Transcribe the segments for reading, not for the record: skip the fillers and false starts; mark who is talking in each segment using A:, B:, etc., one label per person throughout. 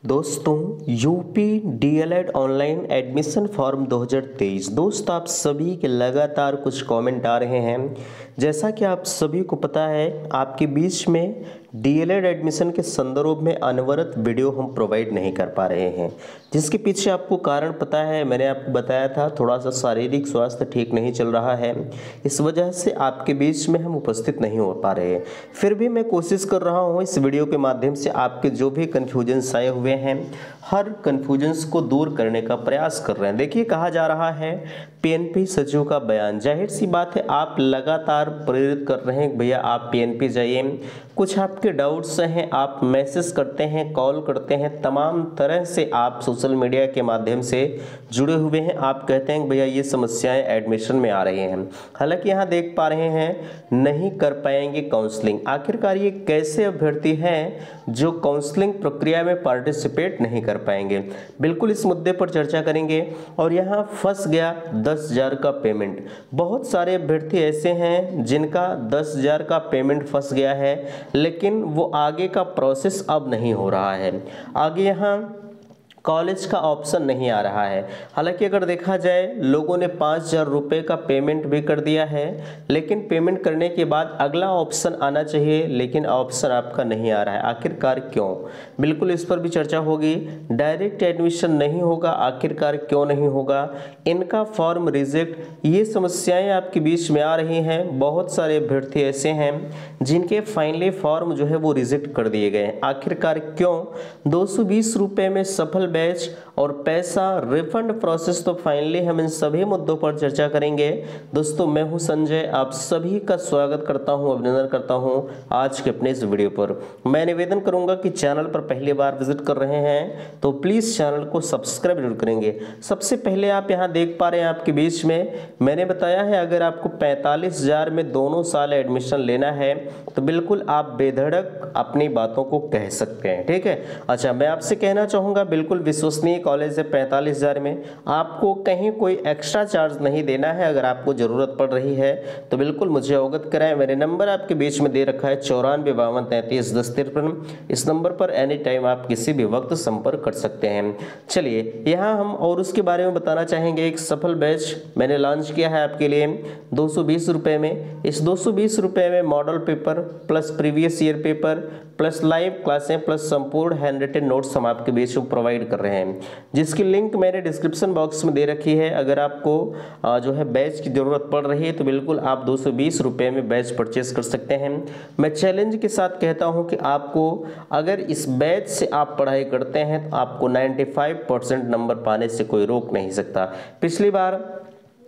A: दोस्तों UP DElEd online admission form 2023 दोस्त आप सभी के लगातार कुछ कमेंट आ रहे हैं। जैसा कि आप सभी को पता है आपके बीच में डीएलएड एडमिशन के संदर्भ में अनवरत वीडियो हम प्रोवाइड नहीं कर पा रहे हैं, जिसके पीछे आपको कारण पता है। मैंने आपको बताया था थोड़ा सा शारीरिक स्वास्थ्य ठीक नहीं चल रहा है, इस वजह से आपके बीच में हम उपस्थित नहीं हो पा रहे हैं। फिर भी मैं कोशिश कर रहा हूँ इस वीडियो के माध्यम से आपके जो भी कन्फ्यूजन्स आए हुए हैं हर कन्फ्यूजन्स को दूर करने का प्रयास कर रहे हैं। देखिए, कहा जा रहा है पीएनपी सचिव का बयान, जाहिर सी बात है आप लगातार प्रेरित कर रहे हैं भैया आप पीएनपी जाइए। कुछ आपके डाउट्स हैं, आप मैसेज करते हैं, कॉल करते हैं, तमाम तरह से आप सोशल मीडिया के माध्यम से जुड़े हुए हैं। आप कहते हैं भैया ये समस्याएं एडमिशन में आ रही हैं। हालांकि यहाँ देख पा रहे हैं नहीं कर पाएंगे काउंसलिंग। आखिरकार ये कैसे अभ्यर्थी हैं जो काउंसलिंग प्रक्रिया में पार्टिसिपेट नहीं कर पाएंगे, बिल्कुल इस मुद्दे पर चर्चा करेंगे। और यहाँ फंस गया 10,000 का पेमेंट। बहुत सारे अभ्यर्थी ऐसे हैं जिनका 10,000 का पेमेंट फंस गया है, लेकिन वो आगे का प्रोसेस अब नहीं हो रहा है। आगे यहाँ कॉलेज का ऑप्शन नहीं आ रहा है। हालांकि अगर देखा जाए लोगों ने 5,000 रुपये का पेमेंट भी कर दिया है, लेकिन पेमेंट करने के बाद अगला ऑप्शन आना चाहिए, लेकिन ऑप्शन आपका नहीं आ रहा है। आखिरकार क्यों, बिल्कुल इस पर भी चर्चा होगी। डायरेक्ट एडमिशन नहीं होगा, आखिरकार क्यों नहीं होगा, इनका फॉर्म रिजेक्ट, ये समस्याएं आपके बीच में आ रही हैं। बहुत सारे अभ्यर्थी ऐसे हैं जिनके फाइनली फॉर्म जो है वो रिजेक्ट कर दिए गए हैं। आखिरकार क्यों, 220 रुपये में सफल बैच और पैसा रिफंड प्रोसेस, तो फाइनली हम इन सभी मुद्दों पर चर्चा करेंगे। दोस्तों मैं हूं संजय, आप सभी का स्वागत करता हूं, अभिनंदन करता हूं आज के अपने इस वीडियो पर। मैं निवेदन करूंगा कि चैनल पर पहली बार विजिट कर रहे हैं तो प्लीज चैनल को सब्सक्राइब जरूर करेंगे। सबसे पहले आप यहां देख पा रहे हैं आपके बीच में मैंने बताया है अगर आपको 45,000 में दोनों साल एडमिशन लेना है तो बिल्कुल आप बेधड़क अपनी बातों को कह सकते हैं, ठीक है। अच्छा, मैं आपसे कहना चाहूंगा बिल्कुल विश्वसनीय कॉलेज है। 45,000 में आपको कहीं कोई एक्स्ट्रा चार्ज नहीं देना है। अगर आपको जरूरत पड़ रही है तो बिल्कुल मुझे अवगत कराएं। मेरे नंबर आपके बीच में दे रखा है 9452331053। इस नंबर पर एनी टाइम आप किसी भी वक्त संपर्क कर सकते हैं। चलिए यहाँ हम और उसके बारे में बताना चाहेंगे। एक सफल बैच मैंने लॉन्च किया है आपके लिए 220 रुपये में। इस 220 रुपये में model paper plus previous year paper plus live क्लासें प्लस संपूर्ण हैंड रिटन नोट्स हम आपके बीच में प्रोवाइड कर रहे हैं, जिसकी लिंक मैंने डिस्क्रिप्शन बॉक्स में दे रखी है। अगर आपको जो है बैच की ज़रूरत पड़ रही है तो बिल्कुल आप 220 रुपये में बैच परचेस कर सकते हैं। मैं चैलेंज के साथ कहता हूं कि आपको अगर इस बैच से आप पढ़ाई करते हैं तो आपको 95% नंबर पाने से कोई रोक नहीं सकता। पिछली बार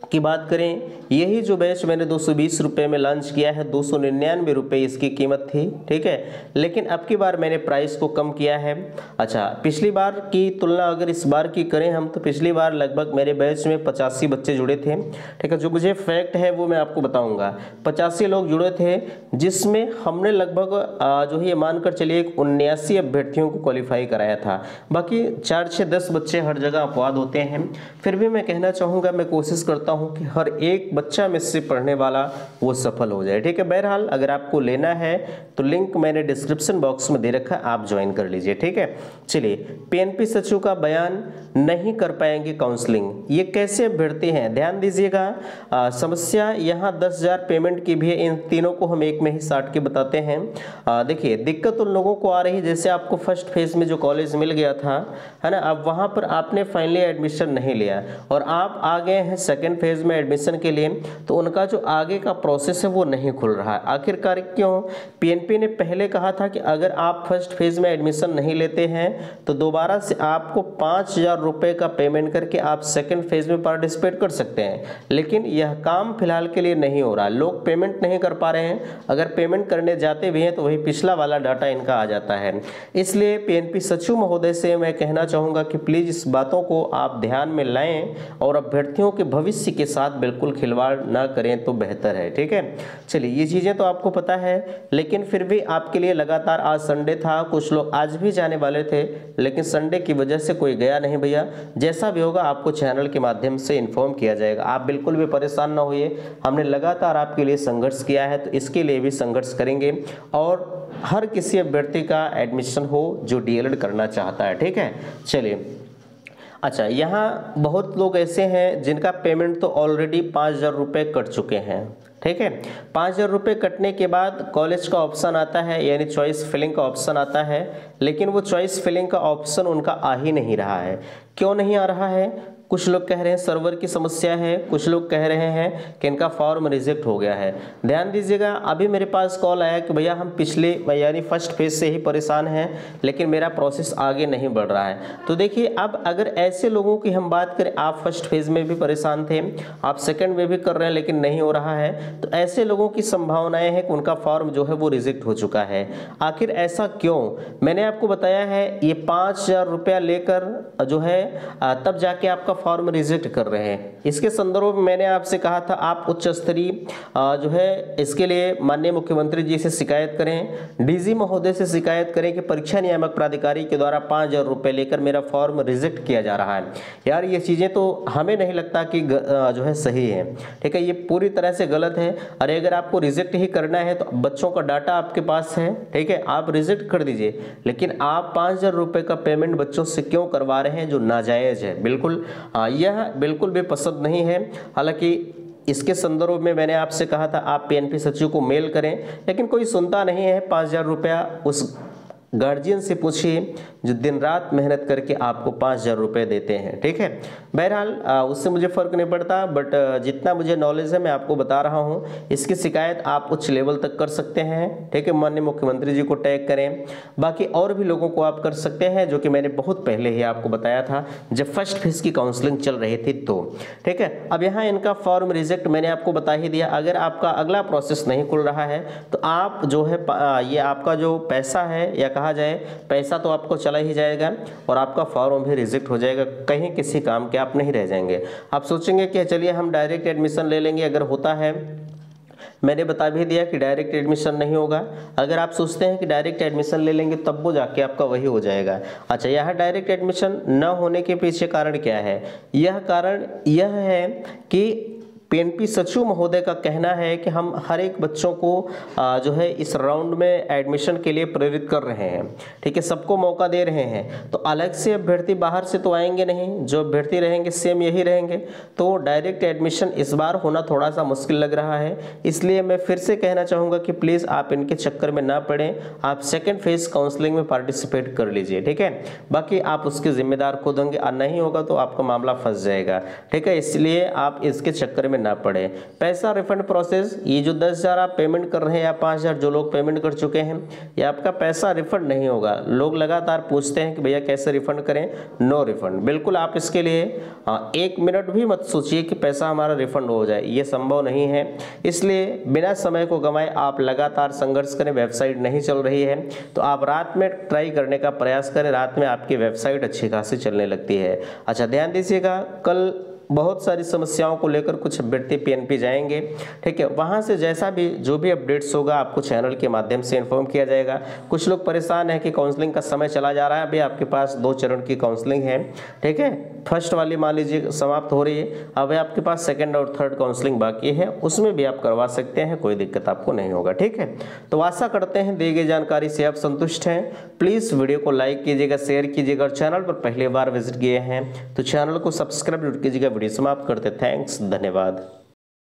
A: की बात करें, यही जो बैच मैंने 220 रुपये में लॉन्च किया है 299 रुपये इसकी कीमत थी, ठीक है। लेकिन अब की बार मैंने प्राइस को कम किया है। अच्छा, पिछली बार की तुलना अगर इस बार की करें हम तो पिछली बार लगभग मेरे बैच में 85 बच्चे जुड़े थे, ठीक है। जो मुझे फैक्ट है वो मैं आपको बताऊंगा। 85 लोग जुड़े थे, जिसमें हमने लगभग जो है ये मानकर चलिए 79 अभ्यर्थियों को क्वालिफाई कराया था। बाकी 4 6 10 बच्चे हर जगह अपवाद होते हैं। फिर भी मैं कहना चाहूँगा, मैं कोशिश करता हूं कि हर एक बच्चा में से पढ़ने वाला वो सफल हो जाए, ठीक है। बहरहाल अगर आपको लेना है तो लिंक मैंने डिस्क्रिप्शन बॉक्स में दे रखा है, आप ज्वाइन कर लीजिए, ठीक है। चलिए, पीएनपी सचिव का बयान, नहीं कर पाएंगे काउंसलिंग, ये कैसे अभ्यर्थी हैं ध्यान दीजिएगा। समस्या यहाँ 10,000 पेमेंट की भी है, इन तीनों को हम एक में ही साट के बताते हैं। देखिए, दिक्कत उन लोगों को आ रही है जैसे आपको फर्स्ट फेज में जो कॉलेज मिल गया था, है ना, अब वहां पर आपने फाइनली एडमिशन नहीं लिया और आप आ गए हैं सेकेंड फेज में एडमिशन के लिए, तो उनका जो आगे का प्रोसेस है वो नहीं खुल रहा है। आखिरकार क्यों, पीएनपी ने पहले कहा था कि अगर आप फर्स्ट फेज में एडमिशन नहीं लेते हैं तो दोबारा से आपको 5,000 रुपये का पेमेंट करके आप सेकंड फेज में पार्टिसिपेट कर सकते हैं, लेकिन यह काम फिलहाल के लिए नहीं हो रहा। लोग पेमेंट नहीं कर पा रहे हैं, अगर पेमेंट करने जाते भी हैं तो वही पिछला वाला डाटा इनका आ जाता है। इसलिए पीएनपी सचिव महोदय से मैं कहना चाहूँगा कि प्लीज़ इस बातों को आप ध्यान में लाएँ और अभ्यर्थियों के भविष्य किसी के साथ बिल्कुल खिलवाड़ ना करें तो बेहतर है, ठीक है। चलिए ये चीज़ें तो आपको पता है, लेकिन फिर भी आपके लिए लगातार, आज संडे था, कुछ लोग आज भी जाने वाले थे, लेकिन संडे की वजह से कोई गया नहीं भैया। जैसा भी होगा आपको चैनल के माध्यम से इन्फॉर्म किया जाएगा, आप बिल्कुल भी परेशान ना होइए। हमने लगातार आपके लिए संघर्ष किया है, तो इसके लिए भी संघर्ष करेंगे और हर किसी अभ्यर्थी का एडमिशन हो जो डीएलएड करना चाहता है, ठीक है। चलिए, अच्छा, यहाँ बहुत लोग ऐसे हैं जिनका पेमेंट तो ऑलरेडी 5,000 रुपये कट चुके हैं, ठीक है। 5,000 रुपये कटने के बाद कॉलेज का ऑप्शन आता है, यानी चॉइस फिलिंग का ऑप्शन आता है, लेकिन वो चॉइस फिलिंग का ऑप्शन उनका आ ही नहीं रहा है। क्यों नहीं आ रहा है? कुछ लोग कह रहे हैं सर्वर की समस्या है, कुछ लोग कह रहे हैं कि इनका फॉर्म रिजेक्ट हो गया है। ध्यान दीजिएगा, अभी मेरे पास कॉल आया कि भैया हम पिछले यानी फर्स्ट फेज से ही परेशान हैं, लेकिन मेरा प्रोसेस आगे नहीं बढ़ रहा है। तो देखिए, अब अगर ऐसे लोगों की हम बात करें, आप फर्स्ट फेज में भी परेशान थे, आप सेकेंड में भी कर रहे हैं लेकिन नहीं हो रहा है, तो ऐसे लोगों की संभावनाएं हैं कि उनका फॉर्म जो है वो रिजेक्ट हो चुका है। आखिर ऐसा क्यों? मैंने आपको बताया है, ये 5,000 रुपया लेकर जो है तब जाके आपका फॉर्म रिजेक्ट कर रहे हैं। इसके संदर्भ में मैंने आपसे कहा था, आप उच्च स्तरीय जो है इसके लिए माननीय मुख्यमंत्री जी से शिकायत करें, डीजी महोदय से शिकायत करें कि परीक्षा नियामक प्राधिकारी के द्वारा 5,000 रुपये लेकर मेरा फॉर्म रिजेक्ट किया जा रहा है। यार ये चीज़ें तो हमें नहीं लगता कि जो है सही है, ठीक है, ये पूरी तरह से गलत है। अरे अगर आपको रिजेक्ट ही करना है तो बच्चों का डाटा आपके पास है, ठीक है, आप रिजेक्ट कर दीजिए, लेकिन आप 5,000 रुपये का पेमेंट बच्चों से क्यों करवा रहे हैं जो नाजायज़ है? बिल्कुल यह बिल्कुल भी पसंद नहीं है। हालांकि इसके संदर्भ में मैंने आपसे कहा था आप पीएनपी सचिव को मेल करें, लेकिन कोई सुनता नहीं है। 5,000 रुपया उस गार्जियन से पूछिए जो दिन रात मेहनत करके आपको 5,000 रुपये देते हैं, ठीक है। बहरहाल उससे मुझे फ़र्क नहीं पड़ता, बट जितना मुझे नॉलेज है मैं आपको बता रहा हूँ। इसकी शिकायत आप उच्च लेवल तक कर सकते हैं, ठीक है, माननीय मुख्यमंत्री जी को टैग करें। बाकी और भी लोगों को आप कर सकते हैं, जो कि मैंने बहुत पहले ही आपको बताया था जब फर्स्ट फेज की काउंसलिंग चल रही थी, तो ठीक है। अब यहाँ इनका फॉर्म रिजेक्ट मैंने आपको बता ही दिया। अगर आपका अगला प्रोसेस नहीं खुल रहा है तो आप जो है ये आपका जो पैसा है, या कहा जाए पैसा, तो आपको चला ही जाएगा और आपका फॉर्म भी रिजेक्ट हो जाएगा, कहीं किसी काम के आप नहीं रह जाएंगे। आप सोचेंगे कि चलिए हम डायरेक्ट एडमिशन ले लेंगे, अगर होता है। मैंने बता भी दिया कि डायरेक्ट एडमिशन नहीं होगा। अगर आप सोचते हैं कि डायरेक्ट एडमिशन ले लेंगे तब वो जाके आपका वही हो जाएगा। अच्छा, यह डायरेक्ट एडमिशन न होने के पीछे कारण क्या है? यह कारण यह है कि पीएनपी सचिव महोदय का कहना है कि हम हर एक बच्चों को जो है इस राउंड में एडमिशन के लिए प्रेरित कर रहे हैं, ठीक है, सबको मौका दे रहे हैं। तो अलग से अभ्यर्थी बाहर से तो आएंगे नहीं, जो अभ्यर्थी रहेंगे सेम यही रहेंगे। तो डायरेक्ट एडमिशन इस बार होना थोड़ा सा मुश्किल लग रहा है। इसलिए मैं फिर से कहना चाहूँगा कि प्लीज़ आप इनके चक्कर में ना पड़ें, आप सेकेंड फेज काउंसलिंग में पार्टिसिपेट कर लीजिए, ठीक है। बाकी आप उसके जिम्मेदार खुद होंगे, और नहीं होगा तो आपका मामला फंस जाएगा, ठीक है। इसलिए आप इसके चक्कर में ना पड़े। पैसा रिफंड प्रोसेस, ये जो 10,000 आप पेमेंट कर रहे हैं या 5,000 जो लोग पेमेंट कर चुके हैं, ये आपका पैसा रिफंड नहीं होगा। लोग लगातार पूछते हैं कि भैया कैसे रिफंड करें? No refund. बिल्कुल आप इसके लिए 1 मिनट भी मत सोचिए कि पैसा हमारा रिफंड हो जाए, ये संभव नहीं है। इसलिए बिना समय को गंवाए आप लगातार संघर्ष करें। वेबसाइट नहीं चल रही है तो आप रात में ट्राई करने का प्रयास करें, रात में आपकी वेबसाइट अच्छी खासी चलने लगती है। अच्छा, ध्यान दीजिएगा, कल बहुत सारी समस्याओं को लेकर कुछ अभ्यर्थी पीएनपी जाएंगे, ठीक है। वहां से जैसा भी जो भी अपडेट्स होगा आपको चैनल के माध्यम से इन्फॉर्म किया जाएगा। कुछ लोग परेशान हैं कि काउंसलिंग का समय चला जा रहा है। अभी आपके पास 2 चरण की काउंसलिंग है, ठीक है। फर्स्ट वाली मान लीजिए समाप्त हो रही है, अब आपके पास सेकेंड और थर्ड काउंसलिंग बाकी है, उसमें भी आप करवा सकते हैं, कोई दिक्कत आपको नहीं होगा, ठीक है। तो आशा करते हैं दी गई जानकारी से आप संतुष्ट हैं। प्लीज़ वीडियो को लाइक कीजिएगा, शेयर कीजिएगा, और चैनल पर पहली बार विजिट किए हैं तो चैनल को सब्सक्राइब कीजिएगा। वीडियो समाप्त करते, थैंक्स, धन्यवाद।